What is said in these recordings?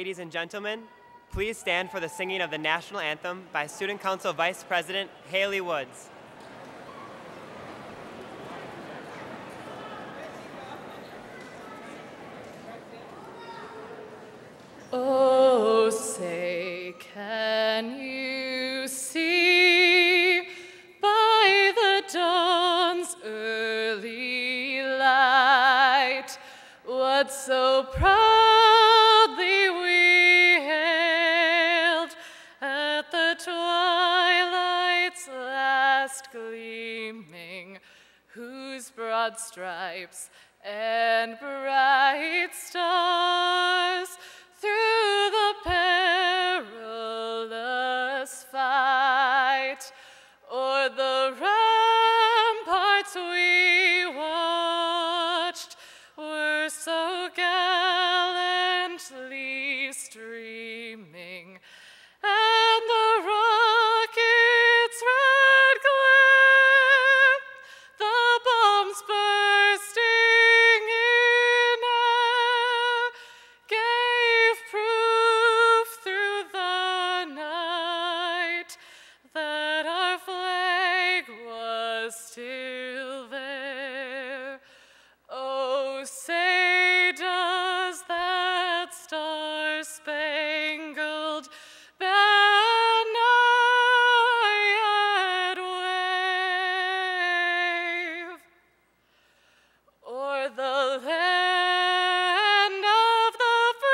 Ladies and gentlemen, please stand for the singing of the National Anthem by Student Council Vice President Haley Woods. Oh, say, can you see by the dawn's early light what so proudly we hailed at the twilight's last gleaming, whose broad stripes and bright stars through the perilous fight o'er the ramparts we watched were so gallantly streaming, and the rocket's red glare, the bombs bursting in air, gave proof through the night that our flag was still there. Oh, say does that star-spangled banner yet wave o'er the land of the free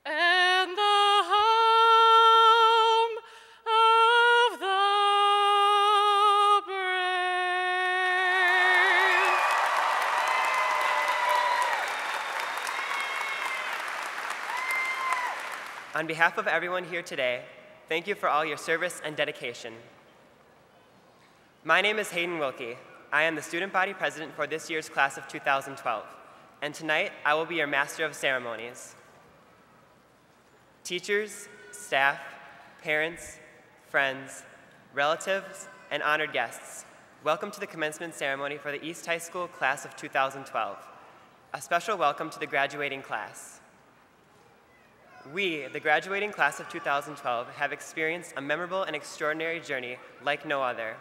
and the home of the brave. On behalf of everyone here today, thank you for all your service and dedication. My name is Hayden Wilkie. I am the student body president for this year's class of 2012, and tonight I will be your master of ceremonies. Teachers, staff, parents, friends, relatives, and honored guests, welcome to the commencement ceremony for the East High School class of 2012. A special welcome to the graduating class. We, the graduating class of 2012, have experienced a memorable and extraordinary journey like no other.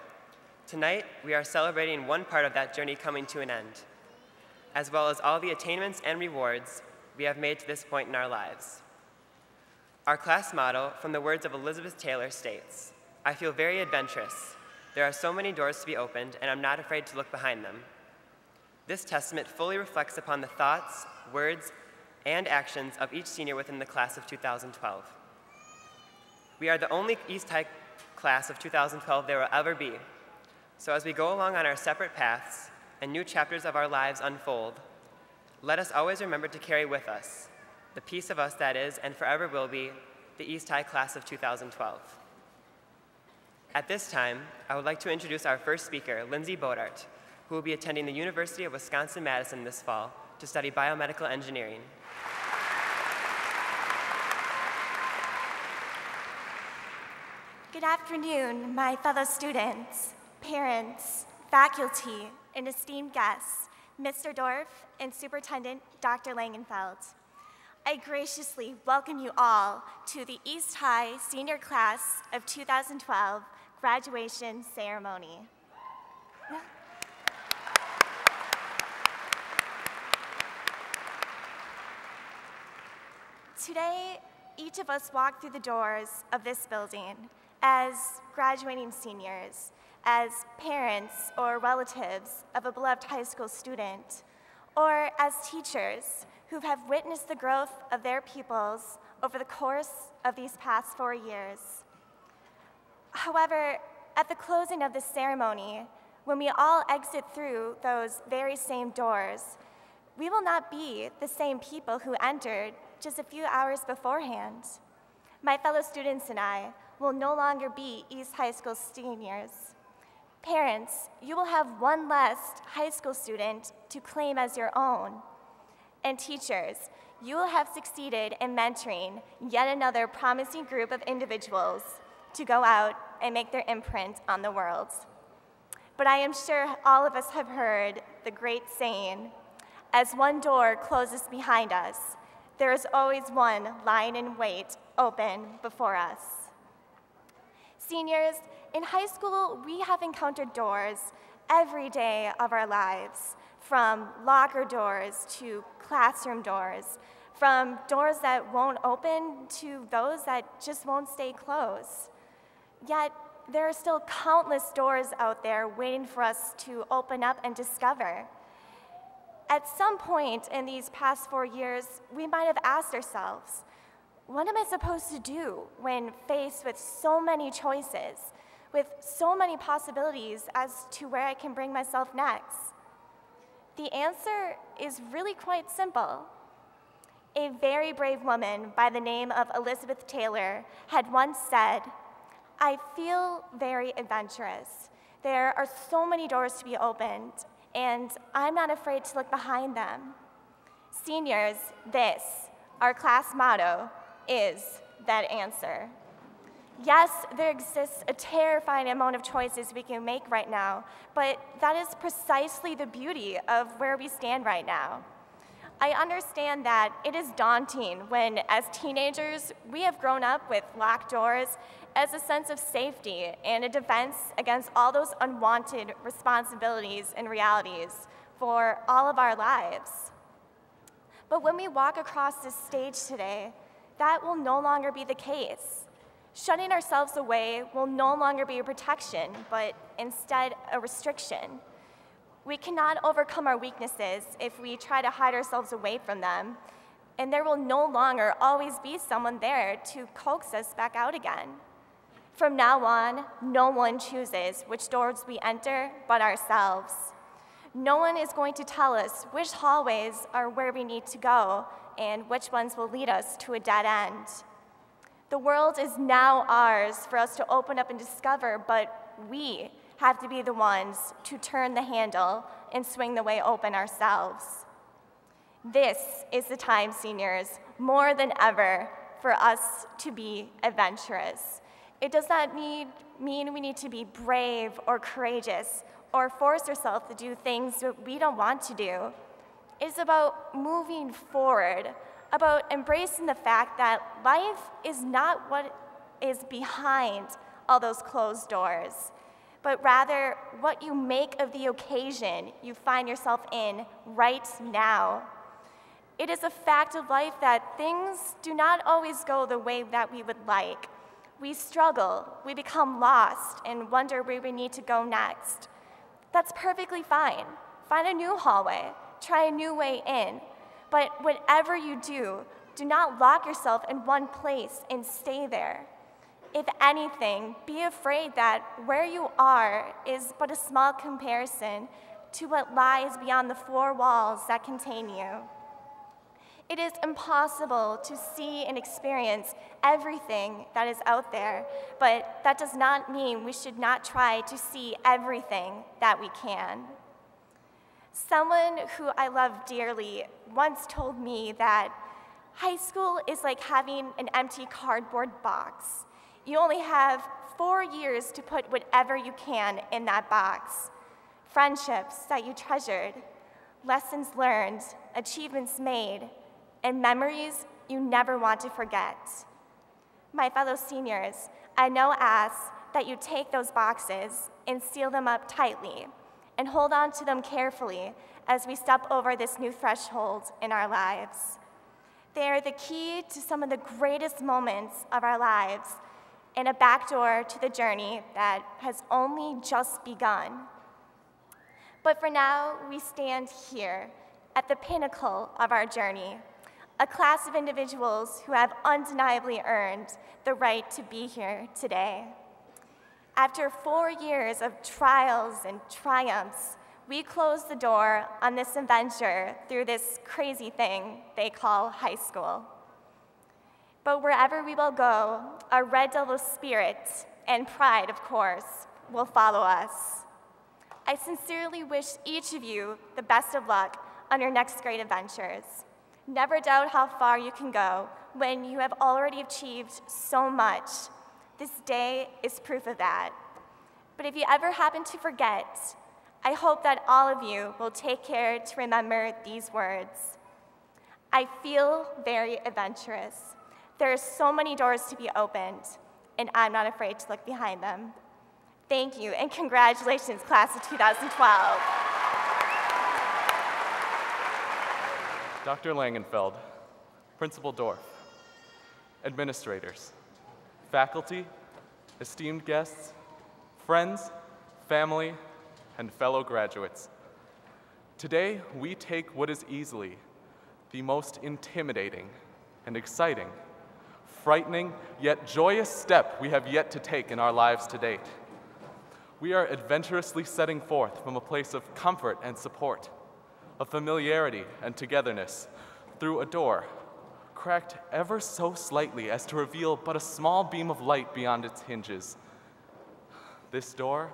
Tonight, we are celebrating one part of that journey coming to an end, as well as all the attainments and rewards we have made to this point in our lives. Our class motto, from the words of Elizabeth Taylor, states, "I feel very adventurous. There are so many doors to be opened, and I'm not afraid to look behind them." This testament fully reflects upon the thoughts, words, and actions of each senior within the class of 2012. We are the only East High class of 2012 there will ever be. So as we go along on our separate paths and new chapters of our lives unfold, let us always remember to carry with us the piece of us that is and forever will be the East High class of 2012. At this time, I would like to introduce our first speaker, Lindsay Bodart, who will be attending the University of Wisconsin-Madison this fall to study biomedical engineering. Good afternoon, my fellow students, parents, faculty, and esteemed guests, Mr. Dorff and Superintendent Dr. Langenfeld. I graciously welcome you all to the East High Senior Class of 2012 graduation ceremony. Today, each of us walk through the doors of this building as graduating seniors, as parents or relatives of a beloved high school student, or as teachers who have witnessed the growth of their pupils over the course of these past 4 years. However, at the closing of this ceremony, when we all exit through those very same doors, we will not be the same people who entered just a few hours beforehand. My fellow students and I will no longer be East High School seniors. Parents, you will have one less high school student to claim as your own. And teachers, you will have succeeded in mentoring yet another promising group of individuals to go out and make their imprint on the world. But I am sure all of us have heard the great saying, As one door closes behind us, there is always one lying in wait, open before us. Seniors, in high school, we have encountered doors every day of our lives, from locker doors to classroom doors, from doors that won't open to those that just won't stay closed. Yet, there are still countless doors out there waiting for us to open up and discover. At some point in these past 4 years, we might have asked ourselves, what am I supposed to do when faced with so many choices, with so many possibilities as to where I can bring myself next? The answer is really quite simple. A very brave woman by the name of Elizabeth Taylor had once said, "I feel very adventurous. There are so many doors to be opened, and I'm not afraid to look behind them." Seniors, this, our class motto, is that answer. Yes, there exists a terrifying amount of choices we can make right now, but that is precisely the beauty of where we stand right now. I understand that it is daunting when, as teenagers, we have grown up with locked doors as a sense of safety and a defense against all those unwanted responsibilities and realities for all of our lives. But when we walk across this stage today, that will no longer be the case. Shutting ourselves away will no longer be a protection, but instead a restriction. We cannot overcome our weaknesses if we try to hide ourselves away from them, and there will no longer always be someone there to coax us back out again. From now on, no one chooses which doors we enter but ourselves. No one is going to tell us which hallways are where we need to go and which ones will lead us to a dead end. The world is now ours for us to open up and discover, but we have to be the ones to turn the handle and swing the way open ourselves. This is the time, seniors, more than ever, for us to be adventurous. It does not mean we need to be brave or courageous or force ourselves to do things that we don't want to do. It's about moving forward, about embracing the fact that life is not what is behind all those closed doors, but rather what you make of the occasion you find yourself in right now. It is a fact of life that things do not always go the way that we would like. We struggle, we become lost, and wonder where we need to go next. That's perfectly fine. Find a new hallway, try a new way in. But whatever you do, do not lock yourself in one place and stay there. If anything, be afraid that where you are is but a small comparison to what lies beyond the four walls that contain you. It is impossible to see and experience everything that is out there, but that does not mean we should not try to see everything that we can. Someone who I love dearly once told me that high school is like having an empty cardboard box. You only have 4 years to put whatever you can in that box. Friendships that you treasured, lessons learned, achievements made, and memories you never want to forget. My fellow seniors, I now ask that you take those boxes and seal them up tightly and hold on to them carefully as we step over this new threshold in our lives. They are the key to some of the greatest moments of our lives and a backdoor to the journey that has only just begun. But for now, we stand here at the pinnacle of our journey, a class of individuals who have undeniably earned the right to be here today. After 4 years of trials and triumphs, we close the door on this adventure through this crazy thing they call high school. But wherever we will go, our Red Devil spirit and pride, of course, will follow us. I sincerely wish each of you the best of luck on your next great adventures. Never doubt how far you can go when you have already achieved so much. This day is proof of that. But if you ever happen to forget, I hope that all of you will take care to remember these words. I feel very adventurous. There are so many doors to be opened, and I'm not afraid to look behind them. Thank you, and congratulations, class of 2012. Dr. Langenfeld, Principal Dorff, administrators, faculty, esteemed guests, friends, family, and fellow graduates. Today, we take what is easily the most intimidating and exciting, frightening, yet joyous step we have yet to take in our lives to date. We are adventurously setting forth from a place of comfort and support, of familiarity and togetherness, through a door cracked ever so slightly as to reveal but a small beam of light beyond its hinges. This door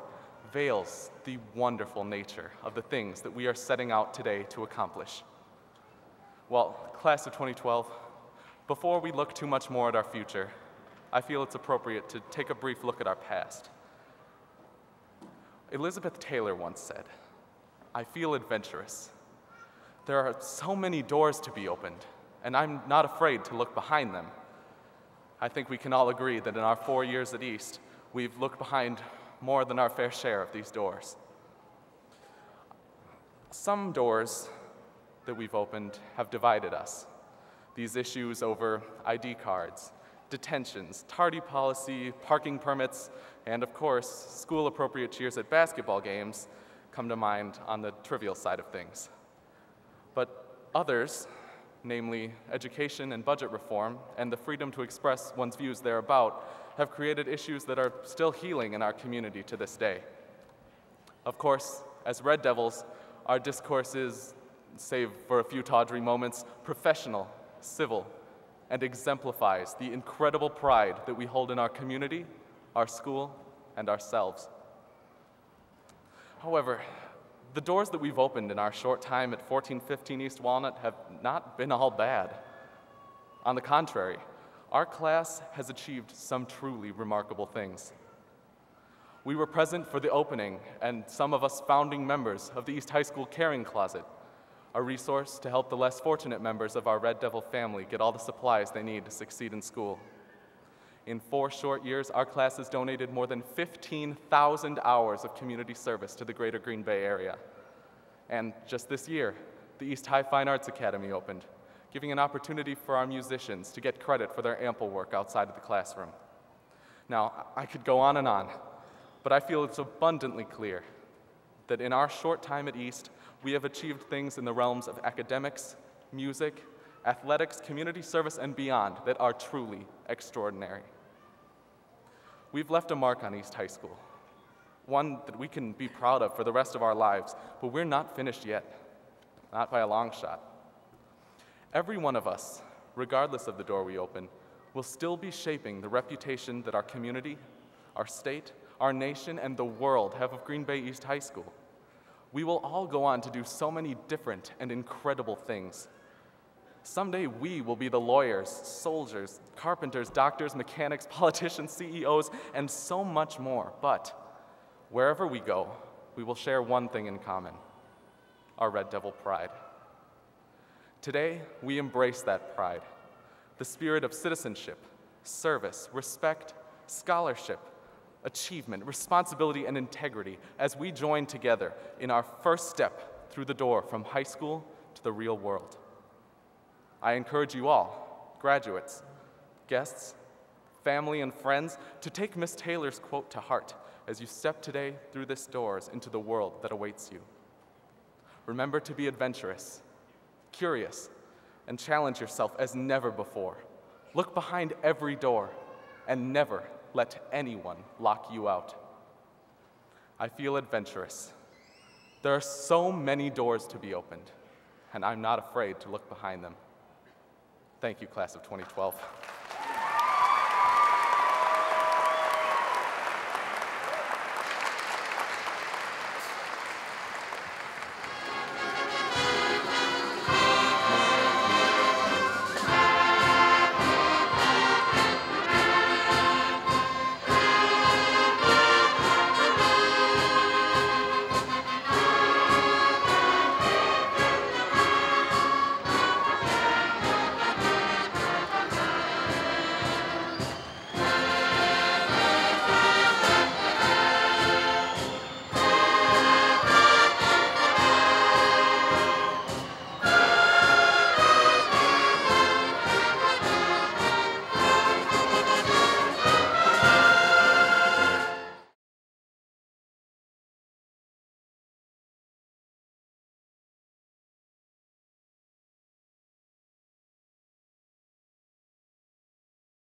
veils the wonderful nature of the things that we are setting out today to accomplish. Well, class of 2012, before we look too much more at our future, I feel it's appropriate to take a brief look at our past. Elizabeth Taylor once said, "I feel adventurous. There are so many doors to be opened, and I'm not afraid to look behind them." I think we can all agree that in our 4 years at East, we've looked behind more than our fair share of these doors. Some doors that we've opened have divided us. These issues over ID cards, detentions, tardy policy, parking permits, and of course, school-appropriate cheers at basketball games come to mind on the trivial side of things. But others, namely education and budget reform and the freedom to express one's views thereabout, have created issues that are still healing in our community to this day. Of course, as Red Devils, our discourse is, save for a few tawdry moments, professional, civil, and exemplifies the incredible pride that we hold in our community, our school, and ourselves. However, the doors that we've opened in our short time at 1415 East Walnut have not been all bad. On the contrary, our class has achieved some truly remarkable things. We were present for the opening, and some of us founding members of the East High School Caring Closet, a resource to help the less fortunate members of our Red Devil family get all the supplies they need to succeed in school. In 4 short years, our class has donated more than 15,000 hours of community service to the greater Green Bay area. And just this year, the East High Fine Arts Academy opened, giving an opportunity for our musicians to get credit for their ample work outside of the classroom. Now, I could go on, but I feel it's abundantly clear that in our short time at East, we have achieved things in the realms of academics, music, athletics, community service, and beyond that are truly extraordinary. We've left a mark on East High School, one that we can be proud of for the rest of our lives, but we're not finished yet, not by a long shot. Every one of us, regardless of the door we open, will still be shaping the reputation that our community, our state, our nation, and the world have of Green Bay East High School. We will all go on to do so many different and incredible things. Someday we will be the lawyers, soldiers, carpenters, doctors, mechanics, politicians, CEOs, and so much more. But wherever we go, we will share one thing in common: our Red Devil pride. Today, we embrace that pride, the spirit of citizenship, service, respect, scholarship, achievement, responsibility, and integrity as we join together in our first step through the door from high school to the real world. I encourage you all, graduates, guests, family, and friends, to take Miss Taylor's quote to heart as you step today through this doors into the world that awaits you. Remember to be adventurous, curious, and challenge yourself as never before. Look behind every door and never let anyone lock you out. I feel adventurous. There are so many doors to be opened, and I'm not afraid to look behind them. Thank you, class of 2012.